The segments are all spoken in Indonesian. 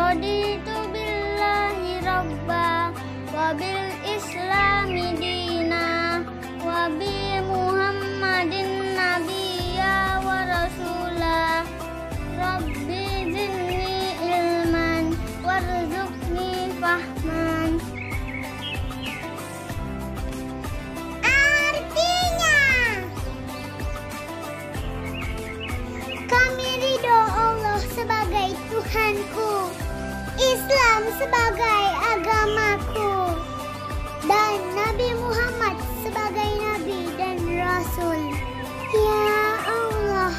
raditu billahi rabba wa bil islami dina wa bi muhammadin nabiyya wa rasula. Rabbi zidni ilman warzuqni fahman. Artinya, kami ridho Allah sebagai Tuhanku, Islam sebagai agamaku, dan Nabi Muhammad sebagai Nabi dan Rasul. Ya Allah,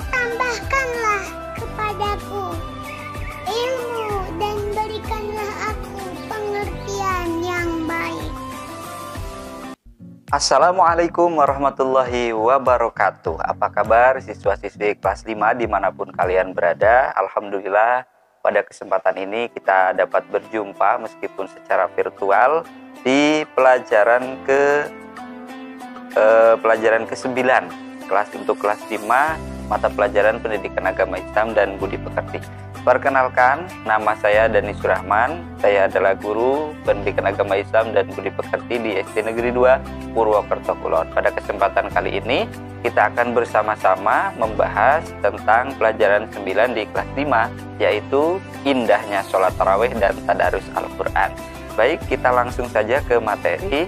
tambahkanlah kepadaku ilmu dan berikanlah aku pengertian yang baik. Assalamualaikum warahmatullahi wabarakatuh. Apa kabar siswa-siswi kelas 5 dimanapun kalian berada? Alhamdulillah pada kesempatan ini kita dapat berjumpa meskipun secara virtual di pelajaran ke-9 untuk kelas 5 mata pelajaran pendidikan agama Islam dan budi pekerti. Perkenalkan, nama saya Dani Surahman. Saya adalah guru pendidikan agama Islam dan budi pekerti di SD Negeri 2 Purwokerto Kulon. Pada kesempatan kali ini kita akan bersama-sama membahas tentang pelajaran 9 di kelas 5, yaitu indahnya sholat tarawih dan tadarus Al-Quran. Baik, kita langsung saja ke materi.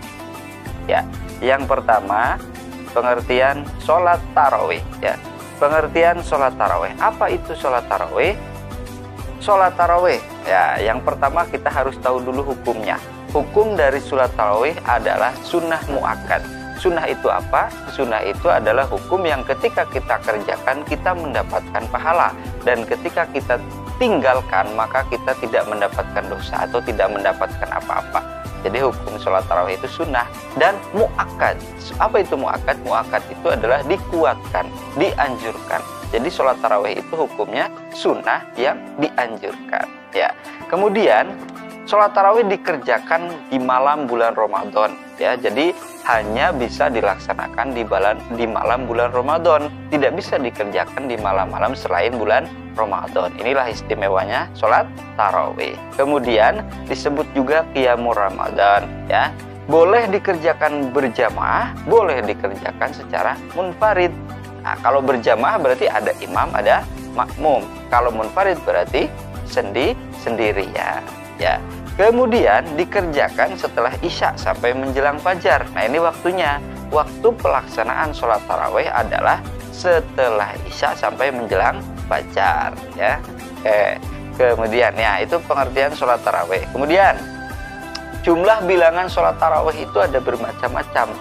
Ya, yang pertama, pengertian sholat tarawih. Ya, pengertian sholat tarawih. Apa itu sholat tarawih? Sholat tarawih, ya, yang pertama kita harus tahu dulu hukumnya. Hukum dari sholat tarawih adalah sunnah muakkad. Sunnah itu apa? Sunnah itu adalah hukum yang ketika kita kerjakan kita mendapatkan pahala, dan ketika kita tinggalkan maka kita tidak mendapatkan dosa atau tidak mendapatkan apa-apa. Jadi hukum sholat tarawih itu sunnah dan muakkad. Apa itu muakkad? Muakkad itu adalah dikuatkan, dianjurkan. Jadi sholat tarawih itu hukumnya sunnah yang dianjurkan. Ya. Kemudian sholat tarawih dikerjakan di malam bulan Ramadan. Ya, jadi hanya bisa dilaksanakan di malam bulan Ramadan. Tidak bisa dikerjakan di malam-malam selain bulan Ramadan. Inilah istimewanya sholat tarawih. Kemudian disebut juga qiyamul Ramadan. Ya, boleh dikerjakan berjamaah, boleh dikerjakan secara munfarid. Nah, kalau berjamaah berarti ada imam, ada makmum. Kalau munfarid berarti sendirian. Ya. Kemudian dikerjakan setelah isya sampai menjelang fajar. Nah, ini waktunya. Waktu pelaksanaan sholat tarawih adalah setelah isya sampai menjelang fajar. Ya. Kemudian, ya, itu pengertian sholat tarawih. Kemudian jumlah bilangan sholat tarawih itu ada bermacam-macam.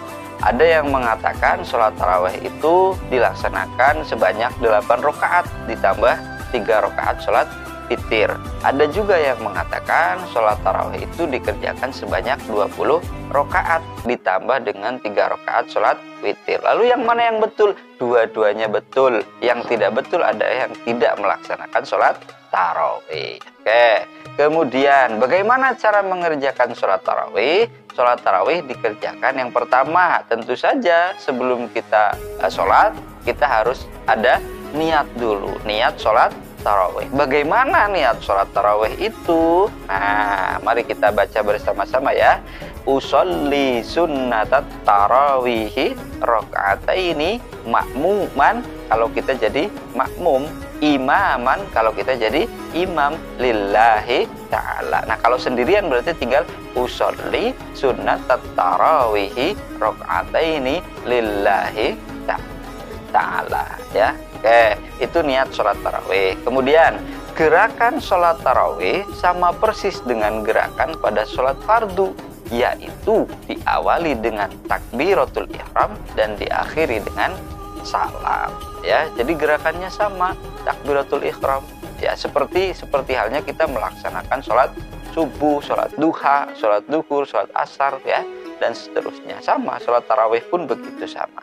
Ada yang mengatakan sholat tarawih itu dilaksanakan sebanyak 8 rakaat ditambah 3 rakaat sholat witir. Ada juga yang mengatakan sholat tarawih itu dikerjakan sebanyak 20 rakaat ditambah dengan 3 rakaat sholat witir. Lalu yang mana yang betul? Dua-duanya betul. Yang tidak betul ada yang tidak melaksanakan sholat tarawih. Oke. Kemudian bagaimana cara mengerjakan sholat tarawih? Sholat tarawih dikerjakan yang pertama, tentu saja sebelum kita sholat, kita harus ada niat dulu, niat sholat tarawih. Bagaimana niat sholat tarawih itu? Nah, mari kita baca bersama-sama ya. Usolli sunnatat tarawihi rakaataini makmuman kalau kita jadi makmum, imaman kalau kita jadi imam lillahi ta'ala. Nah, kalau sendirian berarti tinggal usolli sunnatat tarawihi rakaataini lillahi ta'ala ya. Oke, itu niat sholat tarawih. Kemudian gerakan sholat tarawih sama persis dengan gerakan pada sholat fardu, yaitu diawali dengan takbiratul ihram dan diakhiri dengan salam. Ya, jadi gerakannya sama, takbiratul ihram. Ya, seperti halnya kita melaksanakan sholat subuh, sholat duha, sholat duhur, sholat asar, ya, dan seterusnya. Sama, sholat tarawih pun begitu sama.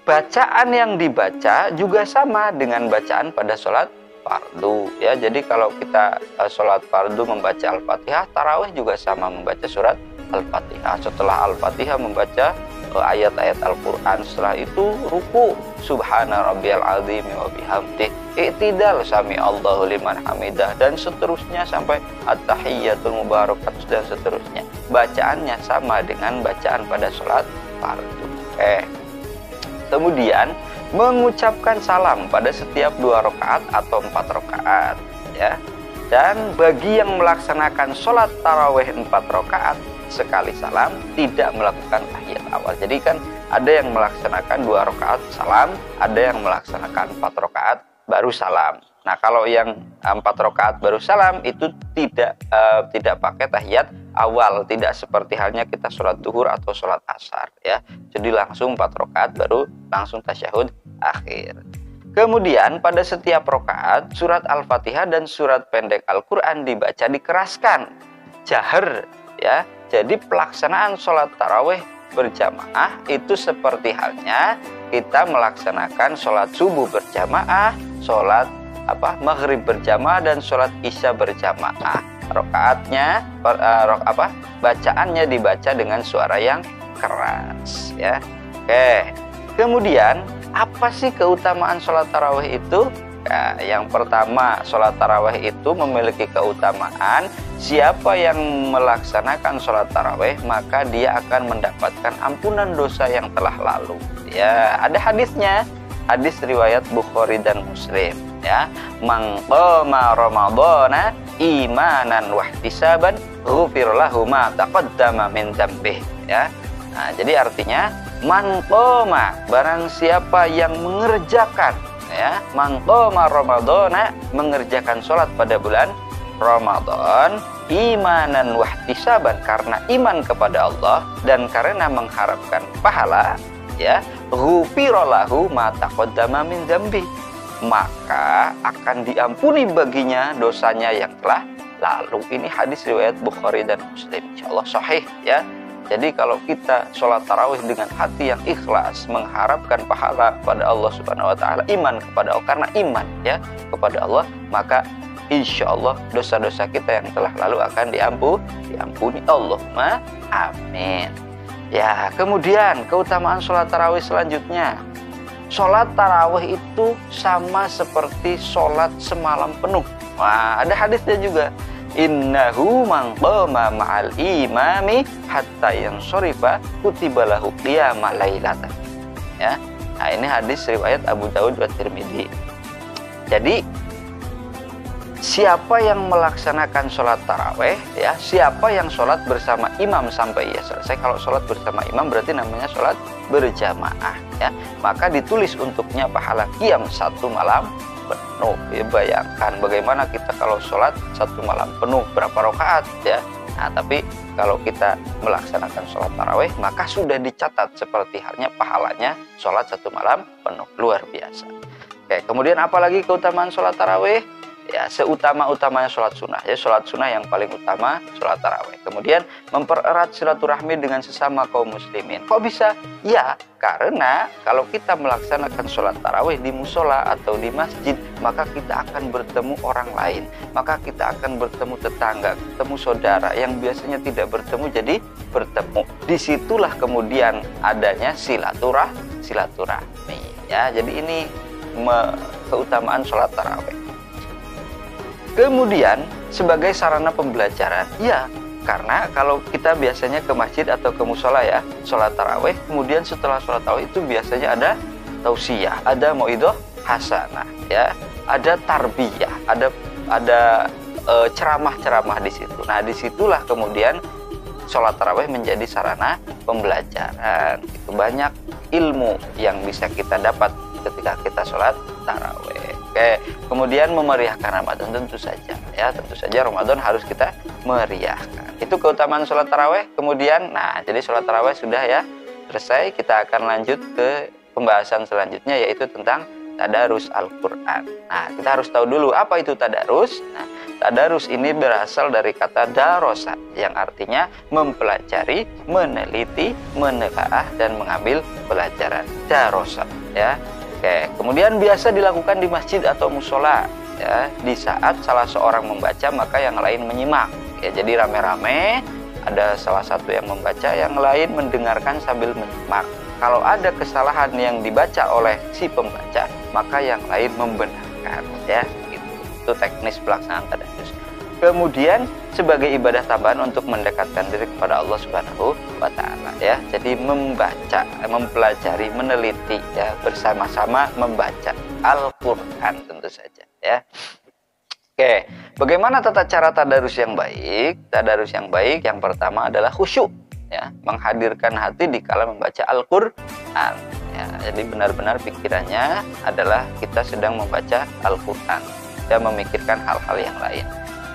Bacaan yang dibaca juga sama dengan bacaan pada sholat fardu. Ya, jadi kalau kita sholat fardu membaca Al-Fatihah, tarawih juga sama membaca surat Al-Fatihah. Setelah Al-Fatihah membaca ayat-ayat Al-Quran. Setelah itu ruku, subhana rabbiyal azim wa bihamdih. i'tidal, sami Allahu liman hamidah, dan seterusnya sampai at-tahiyyatul mubarakatus dan seterusnya. Bacaannya sama dengan bacaan pada sholat fardu. Kemudian mengucapkan salam pada setiap 2 rakaat atau 4 rakaat, ya. Dan bagi yang melaksanakan sholat tarawih 4 rakaat sekali salam tidak melakukan tahiyat awal. Jadi kan ada yang melaksanakan 2 rakaat salam, ada yang melaksanakan 4 rakaat baru salam. Nah, kalau yang 4 rakaat baru salam itu tidak pakai tahiyat awal, tidak seperti halnya kita sholat duhur atau sholat asar, ya. Jadi langsung 4 rakaat baru langsung tasyahud akhir. Kemudian pada setiap rakaat surat Al-Fatihah dan surat pendek Al-Quran dibaca dikeraskan, jahar, ya. Jadi pelaksanaan sholat tarawih berjamaah itu seperti halnya kita melaksanakan sholat subuh berjamaah, sholat maghrib berjamaah, dan sholat isya berjamaah. Rakaatnya bacaannya dibaca dengan suara yang keras, ya. Oke. Kemudian apa sih keutamaan sholat tarawih itu? Ya, yang pertama, sholat tarawih itu memiliki keutamaan siapa yang melaksanakan sholat tarawih maka dia akan mendapatkan ampunan dosa yang telah lalu. Ya, ada hadisnya, hadis riwayat Bukhari dan Muslim. Ya, man qama ramadhana imanan wahtisaban ghufir lahu ma taqaddama min dzambih. Ya. Nah, jadi artinya man qama, barang siapa yang mengerjakan, ya, man qama ramadhana, mengerjakan sholat pada bulan Ramadan imanan wahtisaban, karena iman kepada Allah dan karena mengharapkan pahala, ya, ghufira lahu ma taqaddama min dzambih, maka akan diampuni baginya dosanya yang telah lalu. Ini hadis riwayat Bukhari dan Muslim, insyaallah sahih, ya. Jadi kalau kita sholat tarawih dengan hati yang ikhlas, mengharapkan pahala pada Allah Subhanahu Wa Taala, iman kepada Allah, karena iman, ya, kepada Allah, maka insya Allah dosa-dosa kita yang telah lalu akan diampuni. Allahumma amin. Ya, kemudian keutamaan sholat tarawih selanjutnya, sholat tarawih itu sama seperti sholat semalam penuh. Wah, ada hadisnya juga. Innahu man qama ma'al imami hatta yansharifa kutiba lahu qiyamah lailatan. Ya. Nah, ini hadis riwayat Abu Daud dan Tirmidzi. Jadi siapa yang melaksanakan sholat tarawih, ya, siapa yang sholat bersama imam sampai ia selesai. Kalau sholat bersama imam berarti namanya sholat berjamaah, ya, maka ditulis untuknya pahala qiyam 1 malam penuh. Ya, bayangkan bagaimana kita kalau sholat 1 malam penuh berapa rakaat, ya. Nah, tapi kalau kita melaksanakan sholat tarawih maka sudah dicatat seperti halnya pahalanya sholat 1 malam penuh, luar biasa. Oke, kemudian apalagi keutamaan sholat tarawih? Ya, seutama-utamanya sholat sunnah. Ya, sholat sunnah yang paling utama sholat tarawih. Kemudian mempererat silaturahmi dengan sesama kaum muslimin. Kok bisa? Ya, karena kalau kita melaksanakan sholat tarawih di musola atau di masjid, maka kita akan bertemu orang lain. Maka kita akan bertemu tetangga, ketemu saudara yang biasanya tidak bertemu jadi bertemu. Disitulah kemudian adanya silaturahmi. Ya, jadi ini keutamaan sholat tarawih. Kemudian sebagai sarana pembelajaran, ya, karena kalau kita biasanya ke masjid atau ke musola, ya, sholat tarawih, kemudian setelah sholat tarawih itu biasanya ada tausiyah, ada mauidhah hasanah, ya, ada tarbiyah, ada ceramah-ceramah di situ. Nah, disitulah kemudian sholat tarawih menjadi sarana pembelajaran. Itu banyak ilmu yang bisa kita dapat ketika kita sholat tarawih. Oke, kemudian memeriahkan Ramadan, tentu saja, ya, tentu saja Ramadan harus kita meriahkan. Itu keutamaan sholat tarawih. Kemudian, nah, jadi sholat tarawih sudah, ya, selesai. Kita akan lanjut ke pembahasan selanjutnya, yaitu tentang tadarus Al-Quran. Nah, kita harus tahu dulu apa itu tadarus. Nah, tadarus ini berasal dari kata darosa, yang artinya mempelajari, meneliti, menelaah, dan mengambil pelajaran. Darosa, ya. Oke, kemudian biasa dilakukan di masjid atau musola, ya, di saat salah seorang membaca maka yang lain menyimak. Ya, jadi rame-rame, ada salah satu yang membaca, yang lain mendengarkan sambil menyimak. Kalau ada kesalahan yang dibaca oleh si pembaca, maka yang lain membenarkan. mendengarkan ya gitu. Itu teknis pelaksanaan tadarus. Kemudian sebagai ibadah tambahan untuk mendekatkan diri kepada Allah Subhanahu wa taala ya. Jadi membaca, mempelajari, meneliti ya, bersama-sama membaca Al-Qur'an tentu saja ya. Oke, bagaimana tata cara tadarus yang baik? Tadarus yang baik yang pertama adalah khusyuk ya, menghadirkan hati dikala membaca Al-Qur'an ya. Jadi benar-benar pikirannya adalah kita sedang membaca Al-Qur'an dan memikirkan hal-hal yang lain.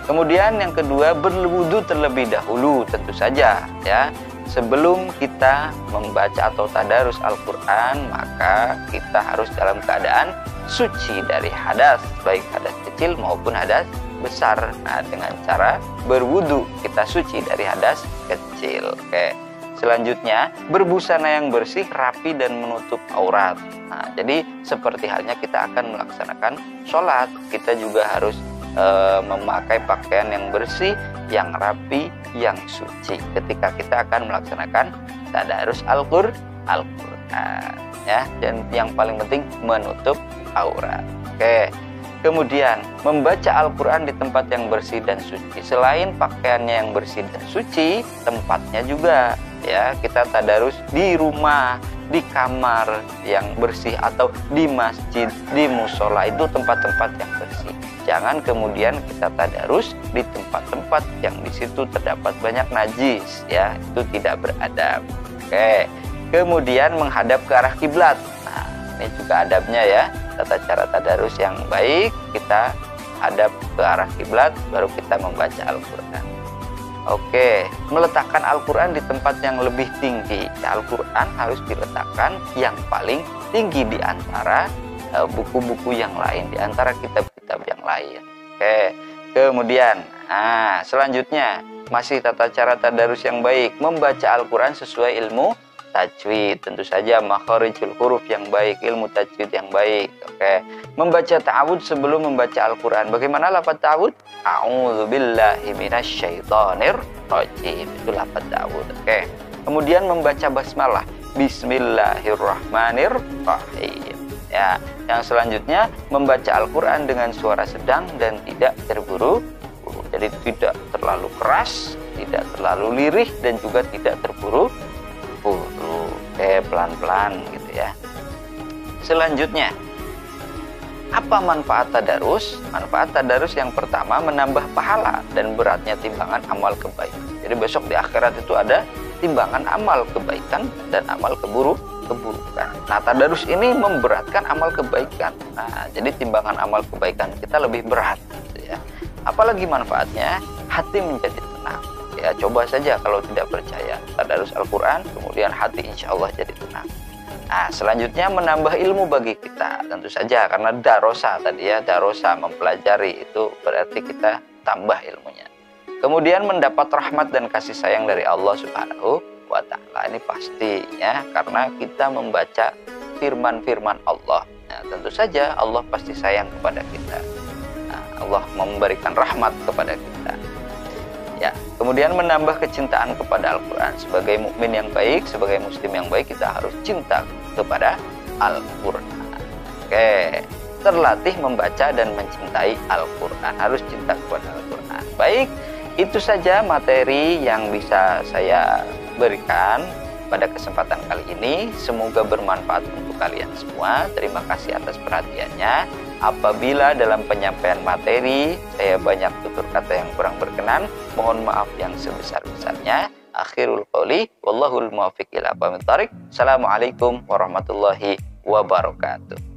Kemudian yang kedua, berwudu terlebih dahulu tentu saja ya. Sebelum kita membaca atau tadarus Al-Qur'an, maka kita harus dalam keadaan suci dari hadas, baik hadas kecil maupun hadas besar. Nah, dengan cara berwudu kita suci dari hadas kecil. Oke. Selanjutnya, berbusana yang bersih, rapi dan menutup aurat. Nah, jadi seperti halnya kita akan melaksanakan sholat, kita juga harus memakai pakaian yang bersih, yang rapi, yang suci ketika kita akan melaksanakan tadarus Al-Qur'an ya. Dan yang paling penting menutup aurat. Oke. Kemudian membaca Al-Qur'an di tempat yang bersih dan suci. Selain pakaiannya yang bersih dan suci, tempatnya juga ya. Kita tadarus di rumah, di kamar yang bersih, atau di masjid, di musola, itu tempat-tempat yang bersih. Jangan kemudian kita tadarus di tempat-tempat yang di situ terdapat banyak najis ya, itu tidak beradab. Oke. Kemudian menghadap ke arah kiblat. Nah, ini juga adabnya ya. Tata cara tadarus yang baik, kita hadap ke arah kiblat baru kita membaca Al-Qur'an. Oke, meletakkan Al-Qur'an di tempat yang lebih tinggi. Al-Qur'an harus diletakkan yang paling tinggi di antara buku-buku yang lain, di antara kitab-kitab yang lain. Oke. Kemudian, selanjutnya masih tata cara tadarus yang baik, membaca Al-Qur'an sesuai ilmu tajwid. Tentu saja makharijul huruf yang baik, ilmu tajwid yang baik. Oke. Membaca ta'awud sebelum membaca Al-Qur'an. Bagaimana lafaz ta'awud? A'udzubillahi minasyaitonir rajim. Itu lafaz ta'awud. Oke. Kemudian membaca basmalah. Bismillahirrahmanirrahim. Ya, yang selanjutnya membaca Al-Qur'an dengan suara sedang dan tidak terburu-buru. Jadi tidak terlalu keras, tidak terlalu lirih, dan juga tidak terburu-buru. Pelan-pelan gitu ya. Selanjutnya, apa manfaat tadarus? Manfaat tadarus yang pertama, menambah pahala dan beratnya timbangan amal kebaikan. Jadi besok di akhirat itu ada timbangan amal kebaikan dan amal keburukan. Nah, tadarus ini memberatkan amal kebaikan. Nah, jadi timbangan amal kebaikan kita lebih berat gitu ya. Apalagi manfaatnya, hati menjadi tenang. Ya, coba saja kalau tidak percaya, tadarus Al-Qur'an, kemudian hati insya Allah jadi tenang. Nah, selanjutnya menambah ilmu bagi kita. Tentu saja karena darosa tadi ya, darosa mempelajari, itu berarti kita tambah ilmunya. Kemudian mendapat rahmat dan kasih sayang dari Allah Subhanahu wa ta'ala. Ini pasti ya, karena kita membaca firman-firman Allah. Nah, tentu saja Allah pasti sayang kepada kita. Nah, Allah memberikan rahmat kepada kita. Ya, kemudian menambah kecintaan kepada Al-Qur'an. Sebagai mukmin yang baik, sebagai muslim yang baik, kita harus cinta kepada Al-Qur'an. Oke, terlatih membaca dan mencintai Al-Qur'an. Harus cinta kepada Al-Qur'an. Baik, itu saja materi yang bisa saya berikan pada kesempatan kali ini. Semoga bermanfaat untuk kalian semua. Terima kasih atas perhatiannya. Apabila dalam penyampaian materi saya banyak tutur kata yang kurang berkenan, mohon maaf yang sebesar-besarnya. Akhirul qouli wallahul muwaffiq ila aqwamit thoriq. Assalamualaikum warahmatullahi wabarakatuh.